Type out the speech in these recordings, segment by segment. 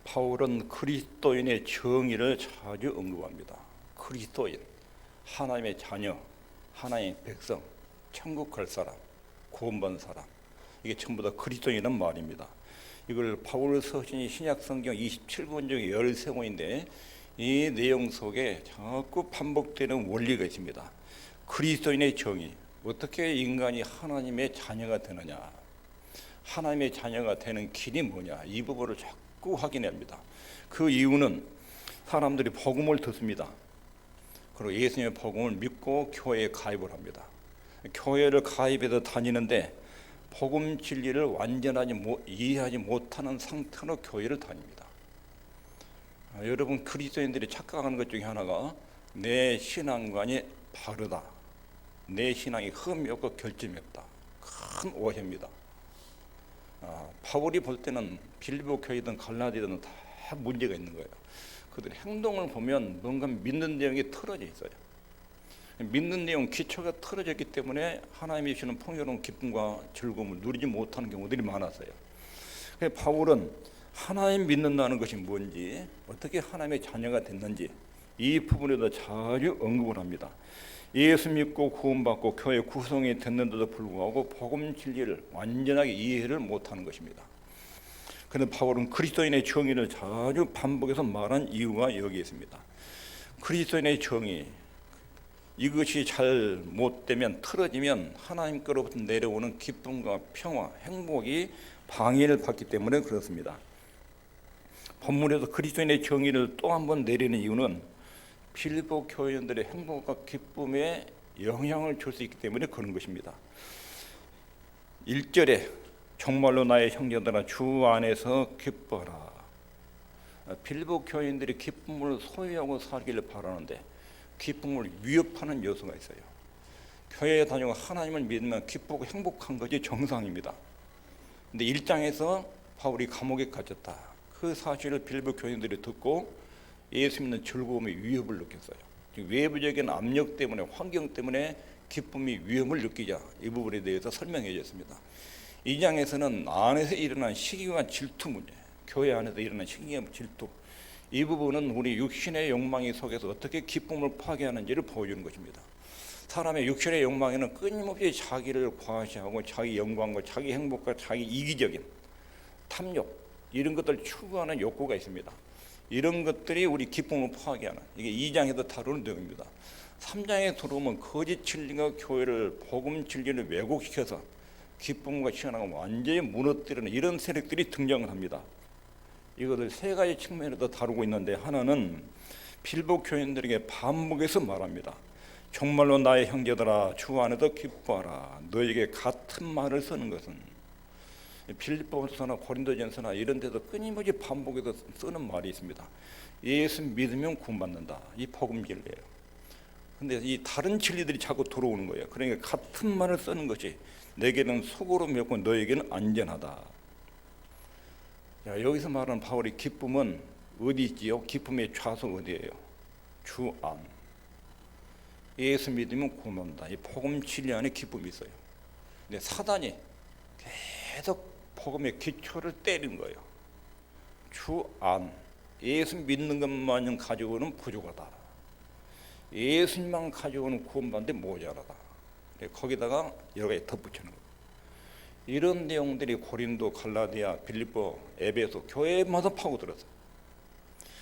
바울은 그리스도인의 정의를 자주 언급합니다. 그리스도인, 하나님의 자녀, 하나님의 백성, 천국 갈 사람, 구원받은 사람, 이게 전부 다 그리스도인이라는 말입니다. 이걸 바울 서신이 신약 성경 27권 중에 13권인데 이 내용 속에 자꾸 반복되는 원리가 있습니다. 그리스도인의 정의, 어떻게 인간이 하나님의 자녀가 되느냐, 하나님의 자녀가 되는 길이 뭐냐, 이 부분을 자꾸 확인합니다. 그 이유는 사람들이 복음을 듣습니다. 그리고 예수님의 복음을 믿고 교회에 가입을 합니다. 교회를 가입해서 다니는데 복음 진리를 완전하게 이해하지 못하는 상태로 교회를 다닙니다. 여러분, 그리스도인들이 착각하는 것 중에 하나가 내 신앙관이 바르다, 내 신앙이 흠이 없고 결점이 없다. 큰 오해입니다. 바울이 볼 때는 빌립보 교회든 갈라디아든 다 문제가 있는 거예요. 그들 행동을 보면 뭔가 믿는 내용이 틀어져 있어요. 믿는 내용 기초가 틀어졌기 때문에 하나님이 주시는 풍요로운 기쁨과 즐거움을 누리지 못하는 경우들이 많았어요. 그래서 바울은 하나님 믿는다는 것이 뭔지, 어떻게 하나님의 자녀가 됐는지 이 부분에도 자주 언급을 합니다. 예수 믿고 구원받고 교회 구성이 됐는데도 불구하고 복음 진리를 완전하게 이해를 못하는 것입니다. 그런데 바울은 그리스도인의 정의를 자주 반복해서 말한 이유가 여기 있습니다. 그리스도인의 정의, 이것이 잘 못되면, 틀어지면 하나님께로부터 내려오는 기쁨과 평화, 행복이 방해를 받기 때문에 그렇습니다. 본문에서 그리스도인의 정의를 또 한 번 내리는 이유는 빌립보 교회원들의 행복과 기쁨에 영향을 줄 수 있기 때문에 그런 것입니다. 1절에 정말로 나의 형제들아 주 안에서 기뻐라. 빌립보 교회인들이 기쁨을 소유하고 살기를 바라는데 기쁨을 위협하는 요소가 있어요. 교회에 다니고 하나님을 믿으면 기쁘고 행복한 것이 정상입니다. 근데 1장에서 바울이 감옥에 갇혔다, 그 사실을 빌립보 교인들이 듣고 예수 믿는 즐거움의 위협을 느꼈어요. 외부적인 압력 때문에, 환경 때문에 기쁨이 위험을 느끼자, 이 부분에 대해서 설명해 줬습니다. 2장에서는 안에서 일어난 시기와 질투 문제, 교회 안에서 일어난 시기와 질투, 이 부분은 우리 육신의 욕망이 속에서 어떻게 기쁨을 파괴하는지를 보여주는 것입니다. 사람의 육신의 욕망에는 끊임없이 자기를 과시하고 자기 영광과 자기 행복과 자기 이기적인 탐욕, 이런 것들을 추구하는 욕구가 있습니다. 이런 것들이 우리 기쁨을 파괴하는, 이게 2장에도 다루는 내용입니다. 3장에 들어오면 거짓 진리가 교회를, 복음 진리를 왜곡시켜서 기쁨과 신앙을 완전히 무너뜨리는 이런 세력들이 등장을 합니다. 이것을 세 가지 측면에서 다루고 있는데, 하나는 빌립보 교인들에게 반복해서 말합니다. 정말로 나의 형제들아 주 안에서 기뻐하라. 너에게 같은 말을 쓰는 것은, 빌립보서나 고린도전서나 이런 데서 끊임없이 반복해서 쓰는 말이 있습니다. 예수 믿으면 구원받는다, 이 복음 진리예요. 근데 이 다른 진리들이 자꾸 들어오는 거예요. 그러니까 같은 말을 쓰는 것이 내게는 속으로 맺고 너에게는 안전하다. 자, 여기서 말하는 바울의 기쁨은 어디 있지요? 기쁨의 좌석 어디예요? 주 안. 예수 믿으면 구원받는다, 이 복음 진리 안에 기쁨이 있어요. 근데 사단이 계속 복음의 기초를 때린 거예요. 주 안, 예수 믿는 것만 가지고는 부족하다, 예수님만 가지고는 구원받는데 모자라다. 거기다가 여러 가지 덧붙이는 거예요. 이런 내용들이 고린도, 갈라디아, 빌립보, 에베소 교회마다 파고들었어요.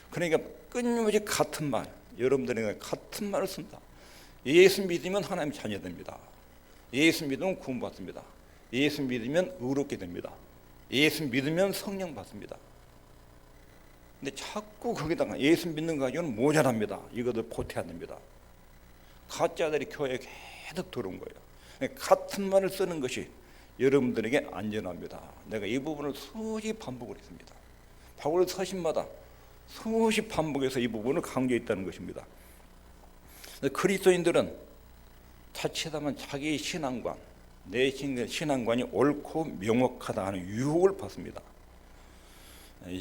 그러니까 끊임없이 같은 말, 여러분들에게 같은 말을 쓴다. 예수 믿으면 하나님 자녀됩니다. 예수 믿으면 구원받습니다. 예수 믿으면 의롭게 됩니다. 예수 믿으면 성령 받습니다. 근데 자꾸 거기다가 예수 믿는 거 가지고는 모자랍니다, 이것을 보태 안 됩니다. 가짜들이 교회에 계속 들어온 거예요. 같은 말을 쓰는 것이 여러분들에게 안전합니다. 내가 이 부분을 수시 반복을 했습니다. 바울 서신마다 수시 반복해서 이 부분을 강조했다는 것입니다. 그리스도인들은 자칫하면 자기 신앙관, 내 신앙관이 옳고 명확하다 하는 유혹을 받습니다.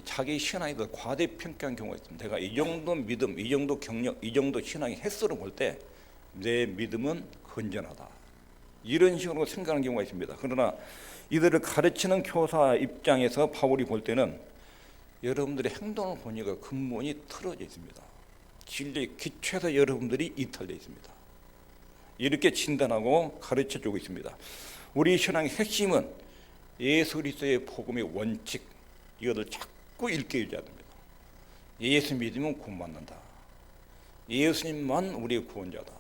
자기 신앙에 대해서 과대평가한 경우가 있습니다. 내가 이 정도 믿음, 이 정도 경력, 이 정도 신앙의 횟수를 볼 때 내 믿음은 건전하다, 이런 식으로 생각하는 경우가 있습니다. 그러나 이들을 가르치는 교사 입장에서 바울이 볼 때는 여러분들의 행동을 보니까 근본이 틀어져 있습니다. 진리의 기초에서 여러분들이 이탈되어 있습니다. 이렇게 진단하고 가르쳐주고 있습니다. 우리 신앙의 핵심은 예수 그리스도의 복음의 원칙, 이것을 자꾸 읽게 유지해야 됩니다. 예수 믿으면 구원받는다. 예수님만 우리의 구원자다.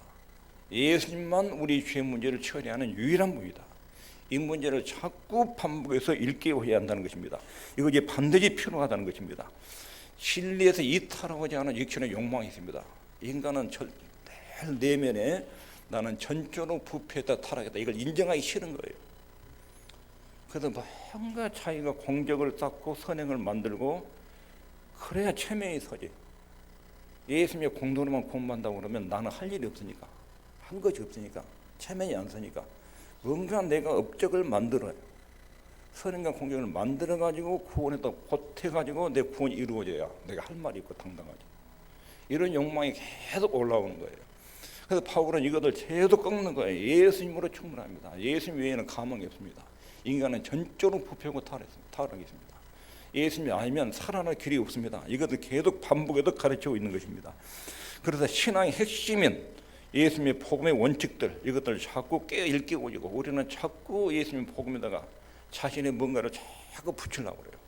예수님만 우리 죄 문제를 처리하는 유일한 분이다. 이 문제를 자꾸 반복해서 일깨워야 한다는 것입니다. 이것이 반드시 필요하다는 것입니다. 진리에서 이탈하고자 하는 육신의 욕망이 있습니다. 인간은 늘 내면에 나는 전적으로 부패했다, 타락했다, 이걸 인정하기 싫은 거예요. 그래서 뭔가 자기가 공적을 쌓고 선행을 만들고 그래야 체면이 서지. 예수님의 공로로만 구원받는다고 그러면 나는 할 일이 없으니까, 한 것이 없으니까, 체면이 안 서니까 뭔가 내가 업적을 만들어요. 선행과 공적을 만들어가지고 구원에다 보태가지고 내 구원이 이루어져야 내가 할 말이 있고 당당하지. 이런 욕망이 계속 올라오는 거예요. 그래서 바울은 이것을 계속 꺾는 거예요. 예수님으로 충분합니다. 예수님 외에는 가망이 없습니다. 인간은 전적으로 부패하고 타락했습니다. 예수님이 아니면 살아날 길이 없습니다. 이것을 계속 반복해서 가르치고 있는 것입니다. 그래서 신앙의 핵심인 예수님의 복음의 원칙들, 이것들을 자꾸 일깨우고 우리는 자꾸 예수님의 복음에다가 자신의 뭔가를 자꾸 붙이려고 그래요.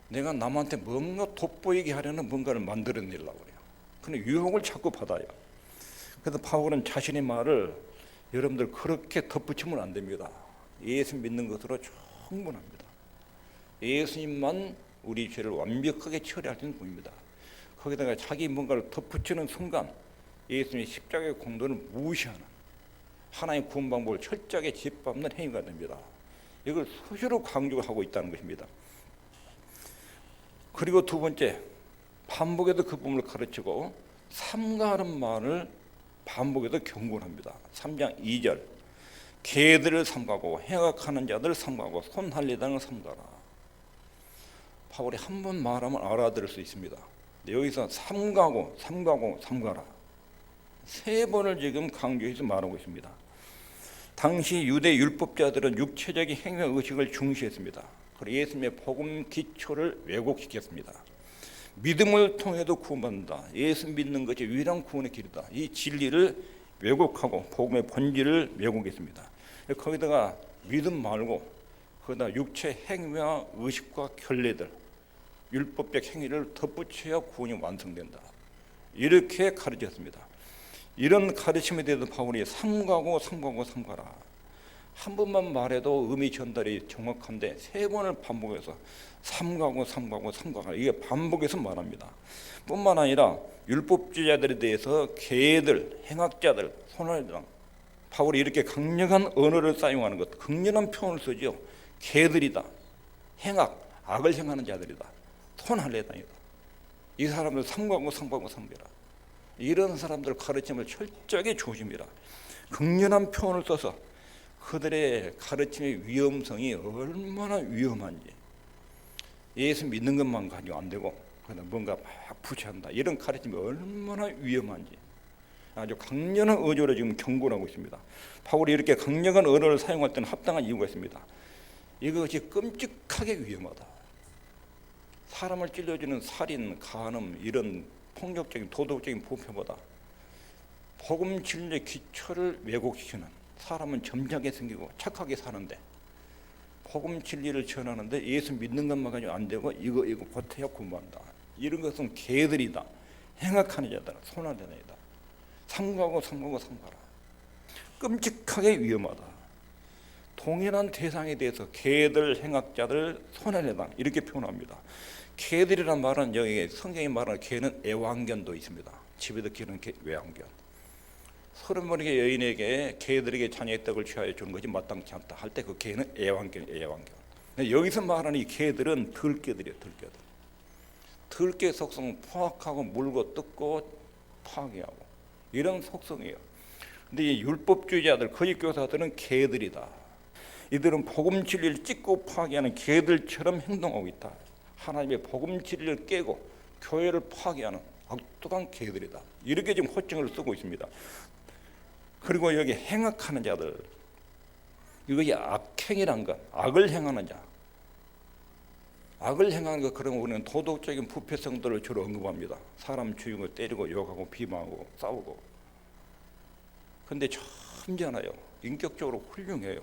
내가 남한테 뭔가 돋보이게 하려는 뭔가를 만들어내려고 그래요. 근데 유혹을 자꾸 받아요. 그래서 바울은 자신의 말을 여러분들 그렇게 덧붙이면 안 됩니다. 예수 믿는 것으로 충분합니다. 예수님만 우리 죄를 완벽하게 처리할 수 있는 분입니다. 거기다가 자기 뭔가를 덧붙이는 순간 예수님의 십자가의 공로를 무시하는 하나님의 구원 방법을 철저하게 짓밟는 행위가 됩니다. 이걸 수시로 강조하고 있다는 것입니다. 그리고 두 번째, 반복해서 그 부분을 가르치고 삼가하는 말을 반복해서 경고를 합니다. 3장 2절, 개들을 삼가고 행악하는 자들을 삼가고 손할례당을 삼가라. 바울이 한 번 말하면 알아들을 수 있습니다. 여기서 삼가고 삼가라 세 번을 지금 강조해서 말하고 있습니다. 당시 유대 율법자들은 육체적인 행위와 의식을 중시했습니다. 그리고 예수님의 복음 기초를 왜곡시켰습니다. 믿음을 통해도 구원받는다. 예수 믿는 것이 유일한 구원의 길이다. 이 진리를 왜곡하고 복음의 본질을 왜곡했습니다. 거기다가 믿음 말고 거기다 육체 행위와 의식과 결례들, 율법적 행위를 덧붙여야 구원이 완성된다. 이렇게 가르쳤습니다. 이런 가르침에 대해서 바울이 삼가고 삼가라. 한 번만 말해도 의미 전달이 정확한데 세 번을 반복해서 삼가고 이게 반복해서 말합니다. 뿐만 아니라 율법주의자들에 대해서 개들, 행악자들, 손할례당, 바울이 이렇게 강력한 언어를 사용하는 것, 강렬한 표현을 쓰죠. 개들이다, 행악, 악을 행하는 자들이다, 손할례당이다. 이 사람들 삼가고 삼가라. 이런 사람들 가르침을 철저하게 조심해라. 강렬한 표현을 써서 그들의 가르침의 위험성이 얼마나 위험한지, 예수 믿는 것만 가지고 안 되고 뭔가 막 부채한다, 이런 가르침이 얼마나 위험한지 아주 강렬한 어조로 지금 경고를 하고 있습니다. 바울이 이렇게 강력한 언어를 사용할 때는 합당한 이유가 있습니다. 이것이 끔찍하게 위험하다. 사람을 찔러주는 살인, 간음, 이런 폭력적인 도덕적인 부패보다 복음 진리의 기초를 왜곡시키는, 사람은 점잖게 생기고 착하게 사는데 복음 진리를 전하는데 예수 믿는 것만 가지고 안 되고 이거 보태야 구원한다. 이런 것은 개들이다, 행악하는 자다, 손할례당이다. 삼가라. 끔찍하게 위험하다. 동일한 대상에 대해서 개들, 행악자들, 손할례당 이렇게 표현합니다. 개들이란 말은 여기 성경이 말하는 개는 애완견도 있습니다. 집에도 기르는 애완견. 30번의 여인에게 개들에게 자녀의 떡을 취하여 주는 것이 마땅치 않다 할 때 그 개는 애완견. 여기서 말하는 이 개들은 들개들이에요. 들개 속성은 포악하고 물고 뜯고 파괴하고 이런 속성이에요. 근데 이 율법주의자들, 거짓교사들은 개들이다. 이들은 복음 진리를 찢고 파괴하는 개들처럼 행동하고 있다. 하나님의 복음 진리를 깨고 교회를 파괴하는 악독한 개들이다. 이렇게 지금 호칭을 쓰고 있습니다. 그리고 여기 행악하는 자들, 이것이 악행이란 것, 악을 행하는 자. 악을 행하는 것, 그러면 우리는 도덕적인 부패성들을 주로 언급합니다. 사람 죽이고 때리고 욕하고 비방하고 싸우고. 근데 참잖아요. 인격적으로 훌륭해요.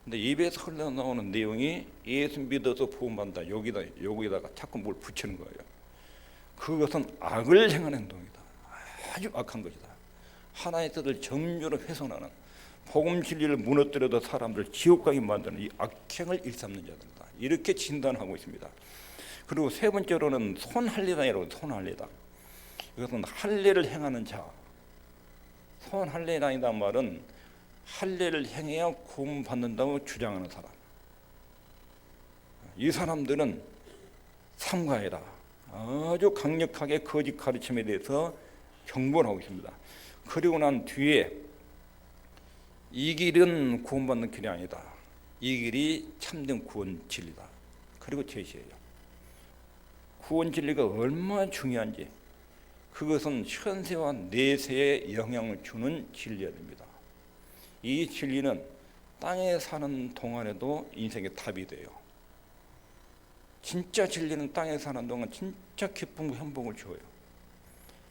근데 입에서 흘러나오는 내용이 예수 믿어서 구원받는다, 여기다가 자꾸 뭘 붙이는 거예요. 그것은 악을 행하는 행동이다. 아주 악한 것이다. 하나의 뜻을 정죄로 훼손하는, 복음 진리를 무너뜨려도 사람들 지옥 가게 만드는 이 악행을 일삼는 자들이다. 이렇게 진단하고 있습니다. 그리고 세 번째로는 손할례당이라고. 손할례당, 이것은 할례를 행하는 자. 손할례당이란 말은 할례를 행해야 구원받는다고 주장하는 사람. 이 사람들은 삼가해라, 아주 강력하게 거짓 가르침에 대해서 경고를 하고 있습니다. 그리고 난 뒤에 이 길은 구원받는 길이 아니다, 이 길이 참된 구원 진리다. 그리고 제시해요. 구원 진리가 얼마나 중요한지, 그것은 현세와 내세에 영향을 주는 진리여야 됩니다. 이 진리는 땅에 사는 동안에도 인생의 답이 돼요. 진짜 진리는 땅에 사는 동안 진짜 기쁨과 행복을 줘요.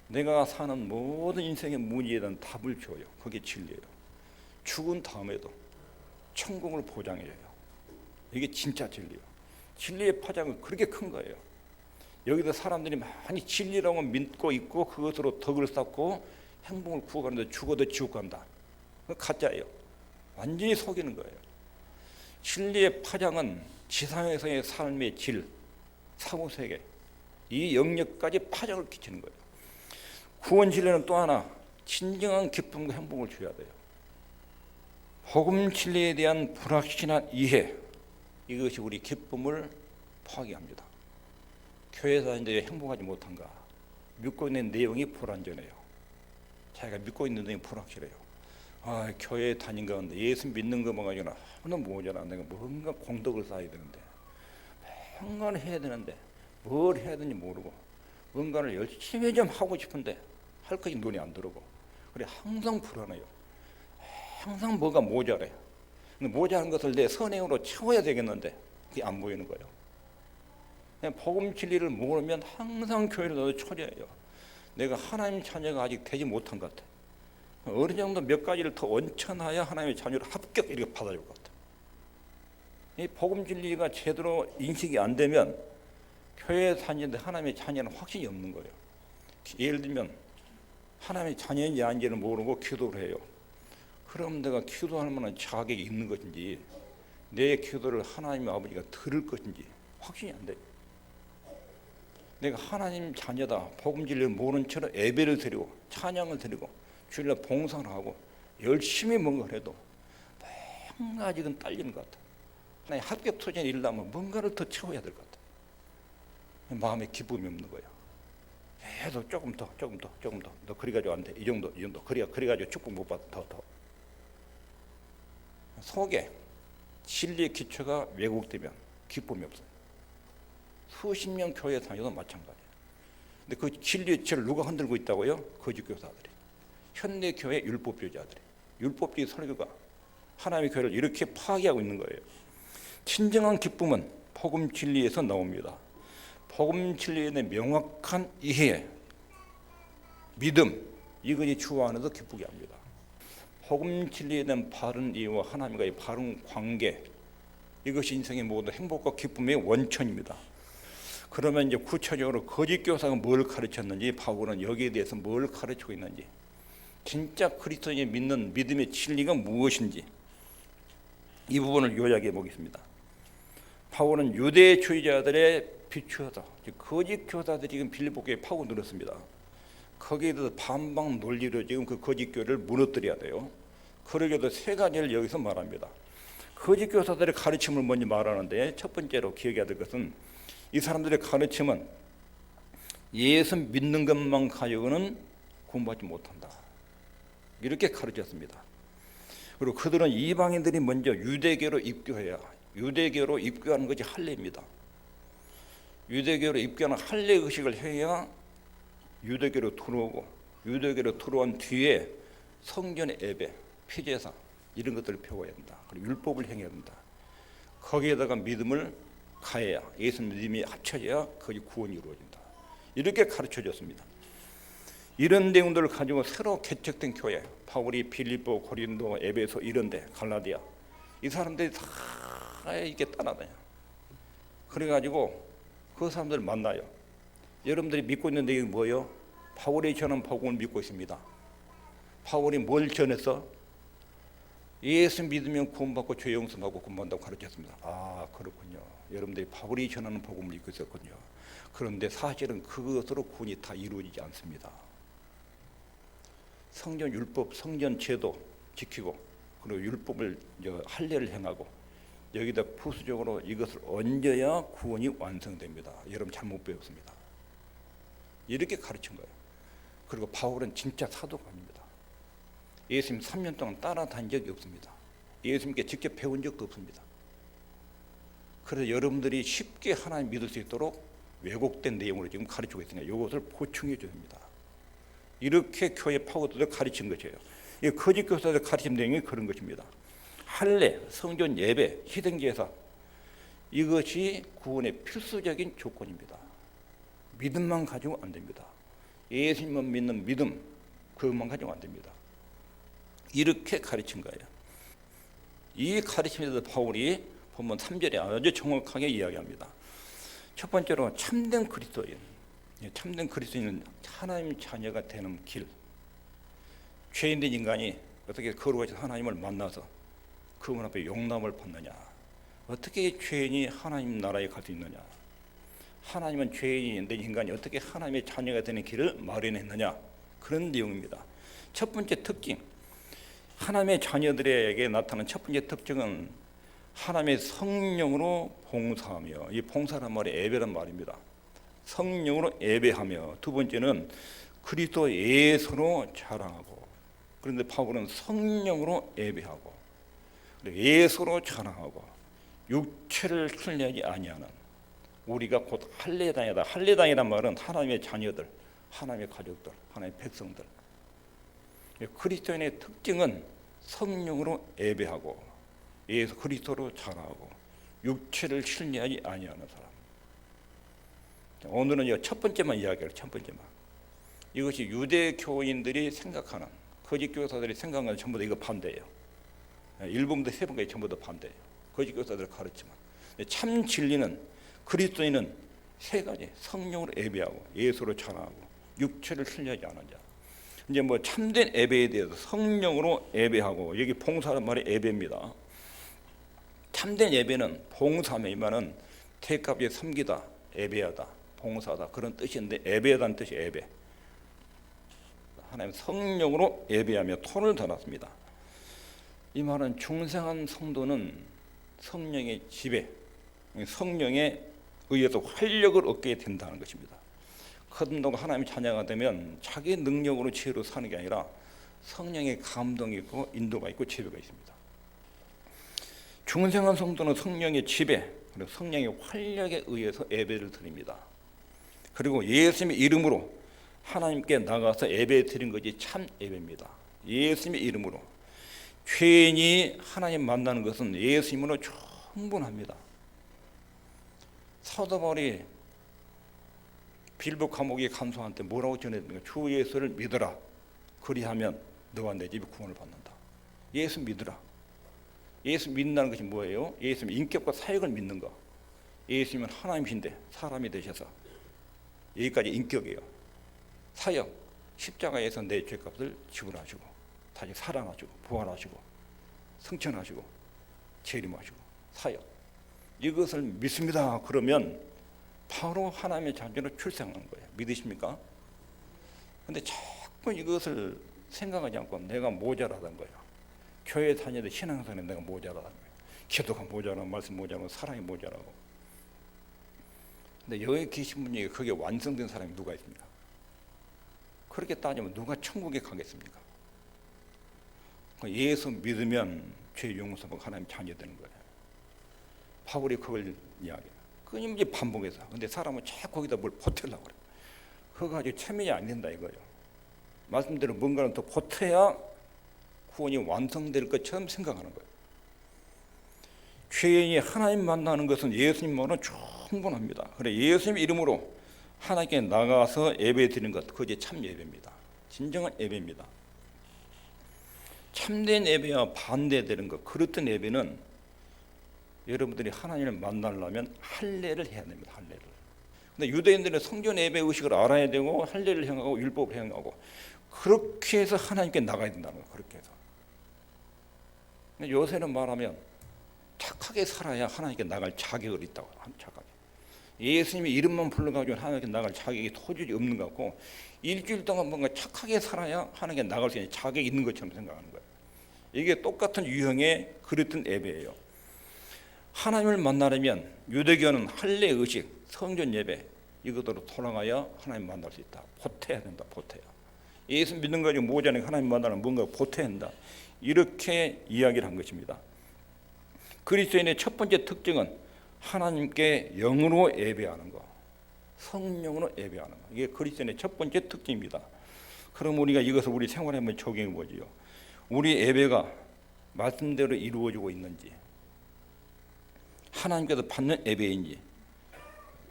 내가 사는 모든 인생의 문제에 대한 답을 줘요. 그게 진리예요. 죽은 다음에도 천국을 보장해요. 이게 진짜 진리예요. 진리의 파장은 그렇게 큰 거예요. 여기서 사람들이 많이 진리라고 믿고 있고 그것으로 덕을 쌓고 행복을 구워가는데 죽어도 지옥 간다. 그건 가짜예요. 완전히 속이는 거예요. 진리의 파장은 지상에서의 삶의 질, 사고세계, 이 영역까지 파장을 끼치는 거예요. 구원 진리는 또 하나 진정한 기쁨과 행복을 줘야 돼요. 복음 진리에 대한 불확실한 이해, 이것이 우리 기쁨을 파괴합니다. 교회 다니는데 행복하지 못한가? 믿고 있는 내용이 불완전해요. 자기가 믿고 있는 내용이 불확실해요. 교회 다닌 가운데 예수 믿는 것만 가지고는 아무도 모자라. 내가 뭔가 공덕을 쌓아야 되는데, 뭔가를 해야 되는데 뭘 해야 되는지 모르고, 뭔가를 열심히 좀 하고 싶은데 할 것이 눈이 안 들어오고, 그래 항상 불안해요. 항상 뭐가 모자라요. 근데 모자란 것을 내 선행으로 채워야 되겠는데 그게 안 보이는 거예요. 그냥 복음 진리를 모르면 항상 교회를 넣어도 초라해요. 내가 하나님 자녀가 아직 되지 못한 것 같아. 어느 정도 몇 가지를 더 원천하야 하나님의 자녀를 합격 이렇게 받아줄 것 같아. 이 복음 진리가 제대로 인식이 안 되면 교회에 다니는데 하나님의 자녀는 확신이 없는 거예요. 예를 들면 하나님의 자녀인지 아닌지를 모르고 기도를 해요. 그럼 내가 기도할 만한 자격이 있는 것인지, 내 기도를 하나님 아버지가 들을 것인지 확신이 안 돼요. 내가 하나님 자녀다, 복음 진리를 모른 채로 예배를 드리고 찬양을 드리고 주일날 봉사를 하고 열심히 뭔가를 해도 뭔가 아직은 딸리는 것 같아. 하나님 합격 소진이 일어나면 뭔가를 더 채워야 될 것 같아. 마음에 기쁨이 없는 거야. 계속 조금 더, 너 그리 가지고 안 돼. 이 정도. 그래 가지고 축복 못 받아. 더. 속에 진리의 기초가 왜곡되면 기쁨이 없어요. 수십 년 교회 다녀도 마찬가지예요. 근데 그 진리의 기초를 누가 흔들고 있다고요? 거짓 교사들이. 현대 교회 율법주의자들이. 율법주의 설교가 하나님의 교회를 이렇게 파괴하고 있는 거예요. 진정한 기쁨은 복음 진리에서 나옵니다. 복음 진리에 대한 명확한 이해, 믿음, 이것이 주 안에서 기쁘게 합니다. 복음 진리에 대한 바른 이해와 하나님과의 바른 관계, 이것이 인생의 모든 행복과 기쁨의 원천입니다. 그러면 이제 구체적으로 거짓 교사가 뭘 가르쳤는지, 바울은 여기에 대해서 뭘 가르치고 있는지, 진짜 그리스도인이 믿는 믿음의 진리가 무엇인지, 이 부분을 요약해 보겠습니다. 바울은 유대주의자들의 비추어서 거짓 교사들이 지금 빌립보교에 파고들었습니다. 거기에 대해서 반박 논리로 지금 그 거짓 교회를 무너뜨려야 돼요. 그러게도 세 가지를 여기서 말합니다. 거짓 교사들의 가르침을 먼저 말하는데, 첫 번째로 기억해야 될 것은 이 사람들의 가르침은 예수 믿는 것만 가지고는 구원받지 못한다, 이렇게 가르쳤습니다. 그리고 그들은 이방인들이 먼저 유대교로 입교해야, 유대교로 입교하는 것이 할례입니다. 유대교로 입교하는 할례 의식을 해야 유대교로 들어오고, 유대교로 들어온 뒤에 성전의 예배, 피제사 이런 것들을 배워야 된다. 그리고 율법을 행해야 된다. 거기에다가 믿음을 가해야, 예수 믿음이 합쳐져야 거기 구원이 이루어진다. 이렇게 가르쳐줬습니다. 이런 내용들을 가지고 새로 개척된 교회, 바울이 빌립보, 고린도, 에베소 이런데 갈라디아, 이 사람들이 다 이렇게 따라다녀. 그래가지고 그 사람들을 만나요. 여러분들이 믿고 있는 내용이 뭐예요? 바울이 전한 복음을 믿고 있습니다. 바울이 뭘 전했어? 예수 믿으면 구원받고 죄 용서받고 구원받는다고 가르쳤습니다. 아, 그렇군요. 여러분들이 바울이 전하는 복음을 믿고 있었군요. 그런데 사실은 그것으로 구원이 다 이루어지지 않습니다. 성전 율법, 성전 제도 지키고 그리고 율법을 할례를 행하고 여기다 부수적으로 이것을 얹어야 구원이 완성됩니다. 여러분 잘못 배웠습니다. 이렇게 가르친 거예요. 그리고 바울은 진짜 사도가 아닙니다. 예수님 3년 동안 따라다닌 적이 없습니다. 예수님께 직접 배운 적도 없습니다. 그래서 여러분들이 쉽게 하나님 믿을 수 있도록 왜곡된 내용으로 지금 가르치고 있으니까 이것을 보충해 줘야 합니다. 이렇게 교회 파고들을 가르친 것이에요. 이 거짓 교사들 가르친 내용이 그런 것입니다. 할례, 성전 예배, 희생제사, 이것이 구원의 필수적인 조건입니다. 믿음만 가지고 안 됩니다. 예수님만 믿는 믿음, 그것만 가지고 안 됩니다. 이렇게 가르친 거예요. 이 가르침에서 바울이 본문 3절에 아주 정확하게 이야기합니다. 첫 번째로 참된 그리스도인, 참된 그리스도인은 하나님 자녀가 되는 길. 죄인된 인간이 어떻게 거룩하신 하나님을 만나서 그분 앞에 용납을 받느냐, 어떻게 죄인이 하나님 나라에 갈 수 있느냐, 하나님은 죄인이 된 인간이 어떻게 하나님의 자녀가 되는 길을 마련했느냐, 그런 내용입니다. 첫 번째 특징, 하나님의 자녀들에게 나타나는 첫 번째 특징은 하나님의 성령으로 봉사하며, 이 봉사란 말이 예배란 말입니다. 성령으로 예배하며, 두 번째는 그리스도 예수로 자랑하고. 그런데 바울은 성령으로 예배하고 예수로 자랑하고 육체를 순례하지 아니하는, 우리가 곧 할례당이다. 할례당이란 말은 하나님의 자녀들, 하나님의 가족들, 하나님의 백성들. 그리스도인의 특징은 성령으로 예배하고 예수 그리스도로 자랑하고 육체를 순례하지 아니하는 사람. 오늘은 첫 번째만 이야기할, 첫 번째만. 이것이 유대 교인들이 생각하는, 거짓 교사들이 생각하는 전부 다 이거 반대예요. 1번부터 3번까지 전부 다 반대예요. 거짓 교사들을 가르치면. 참 진리는, 그리스도인은 세 가지: 성령으로 예배하고 예수로 자랑하고 육체를 순례하지 않은 자. 이제 뭐 참된 예배에 대해서 성령으로 예배하고, 여기 봉사란 말이 예배입니다. 참된 예배는 봉사면 이 말은 태값에 섬기다, 예배하다, 봉사하다 그런 뜻인데, 예배하다는 뜻이 예배. 하나님 성령으로 예배하며 토를 달았습니다. 이 말은 중생한 성도는 성령의 지배, 성령에 의해서 활력을 얻게 된다는 것입니다. 거듭나고 하나님의 자녀가 되면 자기 능력으로 지혜로 사는 게 아니라 성령의 감동이 있고 인도가 있고 지배가 있습니다. 중생한 성도는 성령의 지배, 그리고 성령의 활력에 의해서 예배를 드립니다. 그리고 예수님의 이름으로 하나님께 나가서 예배 드린 것이 참 예배입니다. 예수님의 이름으로. 죄인이 하나님 만나는 것은 예수님으로 충분합니다. 사도 바울이 빌보 감옥의 간수한테 뭐라고 전했습니까? 주 예수를 믿어라. 그리하면 너와 내 집이 구원을 받는다. 예수 믿으라. 예수 믿는다는 것이 뭐예요? 예수님의 인격과 사역을 믿는 거. 예수님은 하나님이신데 사람이 되셔서, 여기까지 인격이에요. 사역, 십자가에서 내 죄값을 지불하시고 다시 살아나시고 부활하시고 승천하시고 재림하시고 사역, 이것을 믿습니다. 그러면 바로 하나님의 자녀로 출생하는 거예요. 믿으십니까? 그런데 자꾸 이것을 생각하지 않고 내가 모자라다는 거예요. 교회 다니는데 신앙생활에 내가 모자라다는 거예요. 기도가 모자라고, 말씀 모자라고, 사랑이 모자라고. 근데 여기 계신 분 중에 그게 완성된 사람이 누가 있습니까? 그렇게 따지면 누가 천국에 가겠습니까? 예수 믿으면 죄 용서받고 하나님 자녀 되는 거예요. 바울이 그걸 이야기해요. 끊임없이 반복해서. 근데 사람은 자꾸 거기다 뭘 보태려고 그래요. 그거 가지고 체면이 안 된다 이거예요. 말씀대로 뭔가를 더 보태야 구원이 완성될 것처럼 생각하는 거예요. 죄인이 하나님 만나는 것은 예수님만으로 충분합니다. 그래 예수님 이름으로 하나님께 나가서 예배 드리는 것, 그것이 참 예배입니다. 진정한 예배입니다. 참된 예배와 반대되는 것, 그렇던 예배는 여러분들이 하나님을 만나려면 할례를 해야 됩니다. 할례를. 근데 유대인들은 성전 예배 의식을 알아야 되고 할례를 행하고 율법을 행하고 그렇게 해서 하나님께 나가야 된다는 거예요. 그렇게 해서. 근데 요새는 말하면 착하게 살아야 하나님께 나갈 자격이 있다고. 착하게. 예수님의 이름만 불러가지고 하나님께 나갈 자격이 도저히 없는 것 같고 일주일 동안 뭔가 착하게 살아야 하나님께 나갈 수 있는 자격이 있는 것처럼 생각하는 거예요. 이게 똑같은 유형의 그랬던 예배예요. 하나님을 만나려면 유대교는 할례 의식, 성전 예배 이것으로 돌아가야 하나님 만날 수 있다. 보태야 된다. 보태야. 예수 믿는 거 가지고 모자는 하나님 만나면 뭔가 보태야 한다. 이렇게 이야기를 한 것입니다. 그리스도인의 첫 번째 특징은 하나님께 영으로 예배하는 것, 성령으로 예배하는 것. 이게 그리스도인의 첫 번째 특징입니다. 그럼 우리가 이것을 우리 생활에 한번 적용해 보지요. 우리 예배가 말씀대로 이루어지고 있는지, 하나님께서 받는 예배인지,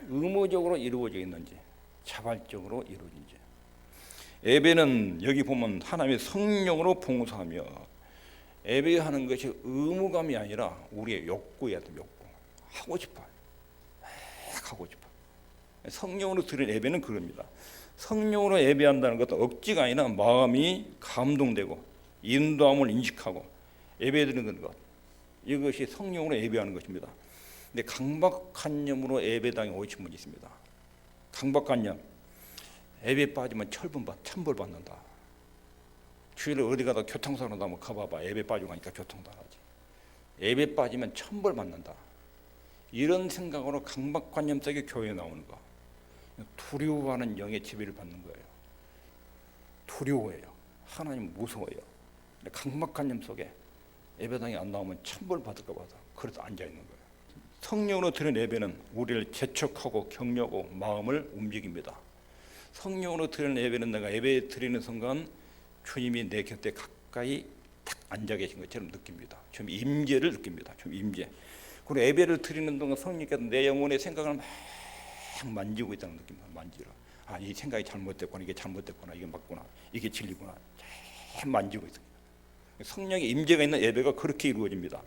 의무적으로 이루어져 있는지, 자발적으로 이루어진지. 예배는 여기 보면 하나님의 성령으로 봉사하며 예배하는 것이 의무감이 아니라 우리의 욕구야. 욕구. 하고 싶어. 하고 싶어. 성령으로 드리는 예배는 그럽니다. 성령으로 예배한다는 것도 억지가 아니라 마음이 감동되고 인도함을 인식하고 예배드리는 것. 이것이 성령으로 예배하는 것입니다. 근데 강박관념으로 예배당에 오신 분이 있습니다. 강박관념. 예배 빠지면 천벌 받는다. 주일에 어디 가다 교통사고 나면 가봐봐. 예배 빠지고 가니까 교통사고지. 예배 빠지면 천벌 받는다. 이런 생각으로 강박관념 속에 교회에 나오는 거. 두려워하는 영의 지배를 받는 거예요. 두려워해요. 하나님 무서워요. 강박관념 속에 예배당에 안 나오면 천벌 받을까 봐서 그래서 앉아 있는 거예요. 성령으로 드리는 예배는 우리를 재촉하고 격려하고 마음을 움직입니다. 성령으로 드리는 예배는 내가 예배 드리는 순간 주님이 내 곁에 가까이 딱 앉아 계신 것처럼 느낍니다. 좀 임재를 느낍니다. 좀 임재. 그리고 예배를 드리는 동안 성령께서 내 영혼의 생각을 막 만지고 있다는 느낌입니다. 만지라. 아, 이 생각이 잘못됐구나. 이게 잘못됐구나. 이게 맞구나. 이게 진리구나. 잘 만지고 있습니다. 성령의 임재가 있는 예배가 그렇게 이루어집니다.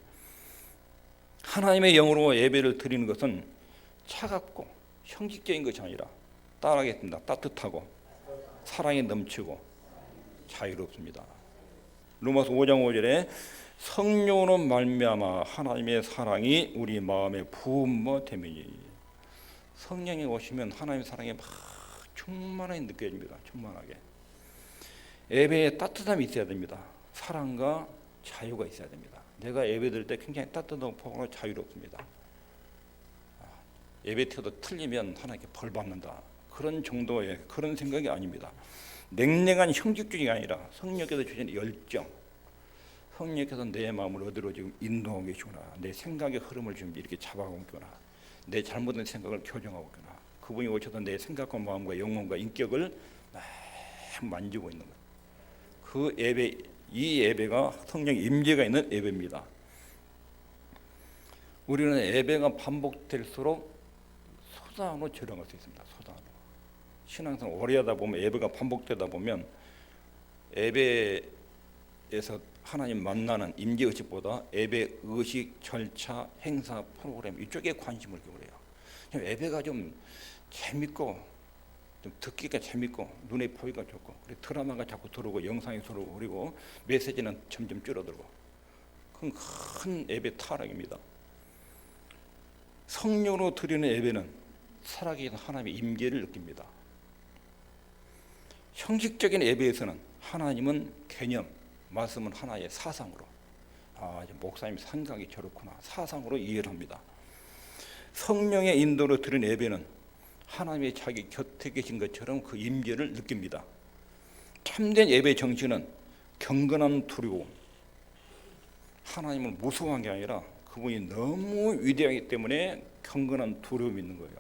하나님의 영으로 예배를 드리는 것은 차갑고 형식적인 것이 아니라 따라하겠습니다. 따뜻하고 사랑이 넘치고 자유롭습니다. 로마서 5장 5절에 성령으로 말미암아 하나님의 사랑이 우리 마음에 부음어 되미니. 성령이 오시면 하나님의 사랑이 막 충만하게 느껴집니다. 충만하게. 예배에 따뜻함이 있어야 됩니다. 사랑과 자유가 있어야 됩니다. 내가 예배드릴 때 굉장히 따뜻하고 자유롭습니다. 예배 태도 틀리면 하나님께 벌 받는다. 그런 정도의 그런 생각이 아닙니다. 냉랭한 형식주의가 아니라 성령께서 주신 열정, 성령께서 내 마음을 어디로 지금 인도하고 계시구나, 내 생각의 흐름을 지금 이렇게 잡아가고 있구나, 내 잘못된 생각을 교정하고 있구나, 그분이 오셔서 내 생각과 마음과 영혼과 인격을 막 만지고 있는 거예요. 그 예배, 이 예배가 성령의 임재가 있는 예배입니다. 우리는 예배가 반복될수록 소단으로 절어갈 수 있습니다. 소단으로. 신앙생활 오래 하다 보면 예배가 반복되다 보면 예배에서 하나님 만나는 임재 의식보다 예배 의식, 절차, 행사, 프로그램 이쪽에 관심을 기울여요. 예배가 좀 재밌고 좀 듣기가 재밌고 눈에 보기가 좋고 그리고 드라마가 자꾸 들어오고 영상이 들어오고 그리고 메시지는 점점 줄어들고 그건 큰 예배 타락입니다. 성령으로 드리는 예배는 살아계신 하나님의 임재를 느낍니다. 형식적인 예배에서는 하나님은 개념, 말씀은 하나의 사상으로 목사님 생각이 저렇구나 사상으로 이해를 합니다. 성령의 인도로 드린 예배는 하나님의 자기 곁에 계신 것처럼 그 임재를 느낍니다. 참된 예배 정신은 경건한 두려움, 하나님을 무서워한 게 아니라 그분이 너무 위대하기 때문에 경건한 두려움이 있는 거예요.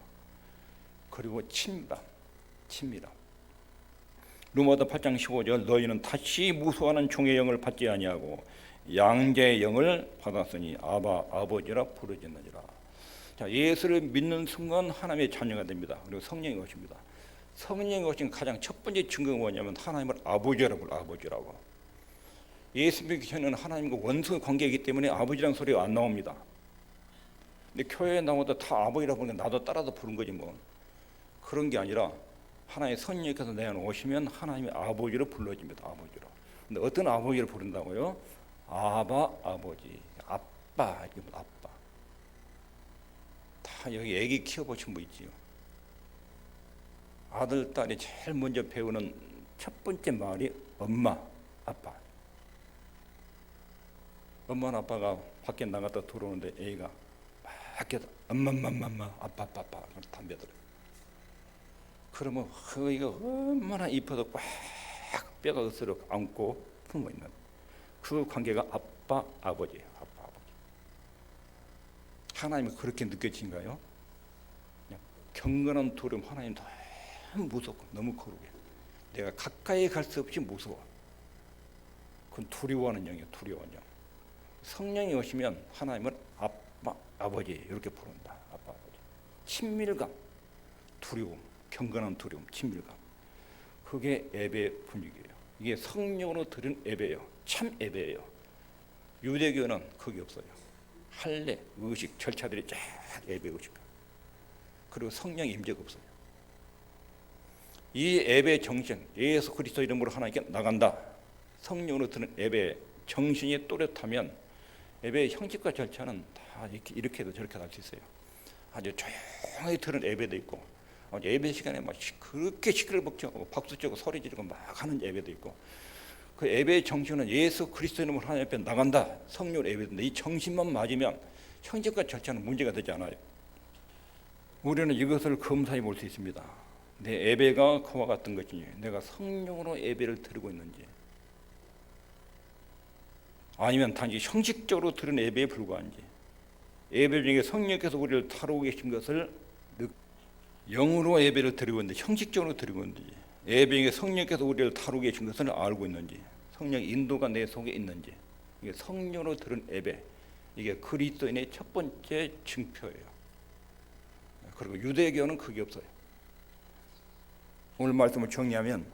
그리고 친밀함. 로마서 8장 15절 너희는 다시 무수하는 종의 영을 받지 아니하고 양자의 영을 받았으니 아바 아버지라 부르짖느니라. 자, 예수를 믿는 순간 하나님의 자녀가 됩니다. 그리고 성령이 오십니다. 성령이 오신 가장 첫 번째 증거가 뭐냐면 하나님을 아버지라고 불러요. 아버지라고. 예수 믿기 전에는 하나님과 원수 관계이기 때문에 아버지라는 소리가 안 나옵니다. 근데 교회에 나오다 다 아버지라고 부르니까 나도 따라서 부른 거지 뭐. 그런 게 아니라 하나님의 성령께서 내 안에 오시면 하나님의 아버지로 불러집니다. 아버지로. 근데 어떤 아버지를 부른다고요? 아바 아버지, 아빠, 아빠. 다 여기 애기 키워보신 분 있지요. 아들, 딸이 제일 먼저 배우는 첫 번째 말이 엄마, 아빠. 엄마나 아빠가 밖에 나갔다 들어오는데 애가 막 계속 엄마, 아빠, 담배 들어요. 그러면 이거 얼마나 입어도 꽉 뼈가 으스러 안고 품어 있는 그 관계가 아빠, 아버지예요. 아빠, 아버지. 하나님이 그렇게 느껴진가요? 경건한 두려움, 하나님 너무 무섭고 너무 거룩해. 내가 가까이 갈 수 없이 무서워. 그건 두려워하는 영이에요. 두려워하는 영. 성령이 오시면 하나님을 아빠, 아버지 이렇게 부른다. 아빠, 아버지. 친밀감, 두려움, 경건한 두려움, 친밀감. 그게 예배의 분위기예요. 이게 성령으로 드린 예배예요. 참 예배예요. 유대교는 그게 없어요. 할례, 의식, 절차들이 쫙 예배 의식. 그리고 성령 임재가 없어요. 이 예배의 정신, 예수 그리스도 이름으로 하나님께 나간다. 성령으로 드는 예배의 정신이 또렷하면 예배의 형식과 절차는 다 이렇게 해도 저렇게 할 수 있어요. 아주 조용히 드는 예배도 있고, 예배 시간에 막 그렇게 시끌벅적 하고 박수 치고 소리 지르고 막 하는 예배도 있고, 그 예배의 정신은 예수 그리스도 이름으로 하나님 앞에 나간다. 성령 예배인데 이 정신만 맞으면 형식과 절차는 문제가 되지 않아요. 우리는 이것을 검사해 볼 수 있습니다. 내 예배가 그와 같은 것이니 내가 성령으로 예배를 드리고 있는지, 아니면 단지 형식적으로 드리는 예배에 불과한지, 예배 중에 성령께서 우리를 다루고 계신 것을 영으로 예배를 드리고 있는지, 형식적으로 드리고 있는지, 예배 중에 성령께서 우리를 다루고 계신 것을 알고 있는지, 성령 인도가 내 속에 있는지, 이게 성령으로 드린 예배, 이게 그리스도인의 첫 번째 증표예요. 그리고 유대교는 그게 없어요. 오늘 말씀을 정리하면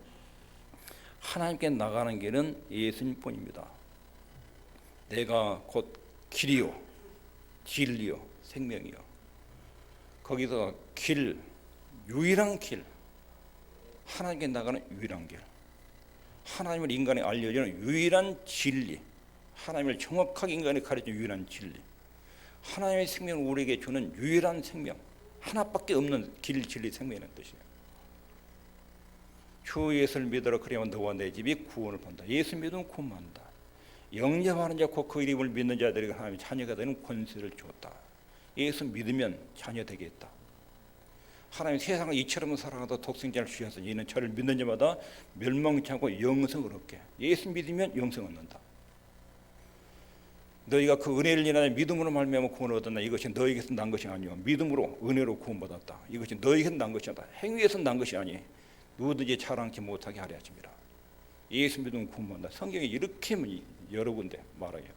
하나님께 나가는 길은 예수님뿐입니다. 내가 곧 길이요, 진리요, 생명이요. 거기서 길, 유일한 길, 하나님께 나가는 유일한 길, 하나님을 인간에 알려주는 유일한 진리, 하나님을 정확하게 인간에 가르치는 유일한 진리, 하나님의 생명을 우리에게 주는 유일한 생명, 하나밖에 없는 길, 진리, 생명이라는 뜻이에요. 주 예수를 믿으라 그리하면 너와 내 집이 구원을 본다. 예수 믿으면 구원한다. 영접하는 자 곧 그 이름을 믿는 자들에게 하나님의 자녀가 되는 권세를 주었다. 예수 믿으면 자녀 되겠다. 하나님 세상을 이처럼 살아가도 독생자를 주셔서 이는 저를 믿는 자마다 멸망치 않고 영생을 얻게. 예수 믿으면 영생을 얻는다. 너희가 그 은혜를 인하여 믿음으로 말미암아 구원을 얻었나. 이것이 너희에게서 난 것이 아니요 믿음으로 은혜로 구원받았다. 이것이 너희에게서 난 것이 아니다. 행위에서 난 것이 아니 누구든지 자랑치 못하게 하려 하심이라. 예수 믿으면 구원받는다. 성경에 이렇게 여러 군데 말해요.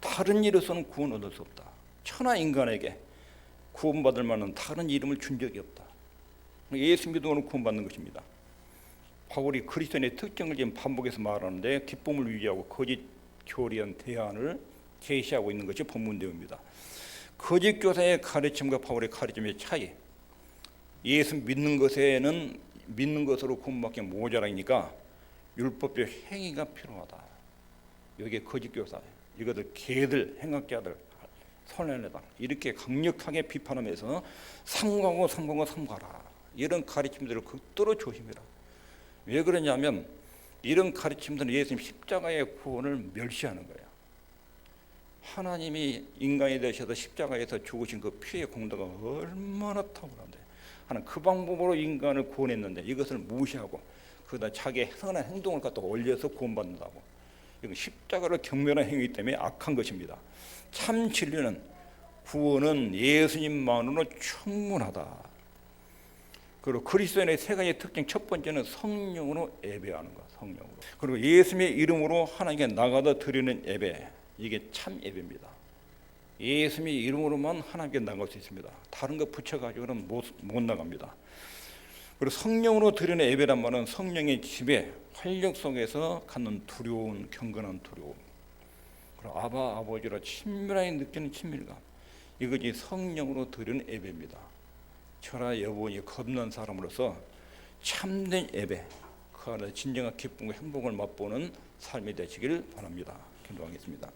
다른 이로서는 구원 얻을 수 없다. 천하 인간에게 구원받을 만한 다른 이름을 준 적이 없다. 예수 믿음으로 구원받는 것입니다. 바울이 그리스도인의 특징을 지금 반복해서 말하는데 기쁨을 유지하고 거짓 교리한 대안을 제시하고 있는 것이 본문 내용입니다. 거짓 교사의 가르침과 바울의 가르침의 차이. 예수 믿는 것에는 믿는 것으로 구원받기 모자라니까 율법적 행위가 필요하다. 여기에 거짓 교사, 이것들 개들, 행악자들, 선례다 이렇게 강력하게 비판하면서 삼가라 이런 가르침들을 극도로 조심해라. 왜 그러냐면 이런 가르침들은 예수님 십자가의 구원을 멸시하는 거예요. 하나님이 인간이 되셔서 십자가에서 죽으신 그 피의 공로가 얼마나 탁월한데, 하나님 그 방법으로 인간을 구원했는데 이것을 무시하고 그다 자기의 선한 행동을 갖다 올려서 구원받는다고. 이건 십자가를 경멸한 행위이기 때문에 악한 것입니다. 참 진리는 구원은 예수님만으로 충분하다. 그리고 그리스도인의 세 가지 특징, 첫 번째는 성령으로 예배하는 것, 성령으로. 그리고 예수님의 이름으로 하나님께 나가다 드리는 예배, 이게 참 예배입니다. 예수님의 이름으로만 하나님께 나갈 수 있습니다. 다른 거 붙여가지고는 못 나갑니다. 그리고 성령으로 드리는 예배란 말은 성령의 지배, 활력 속에서 갖는 두려운, 경건한 두려움, 그리고 아버지로 친밀하게 느끼는 친밀감, 이것이 성령으로 드리는 예배입니다. 저나 여러분이 겁난 사람으로서 참된 예배, 그 안에 진정한 기쁨과 행복을 맛보는 삶이 되시길 바랍니다. 기도하겠습니다.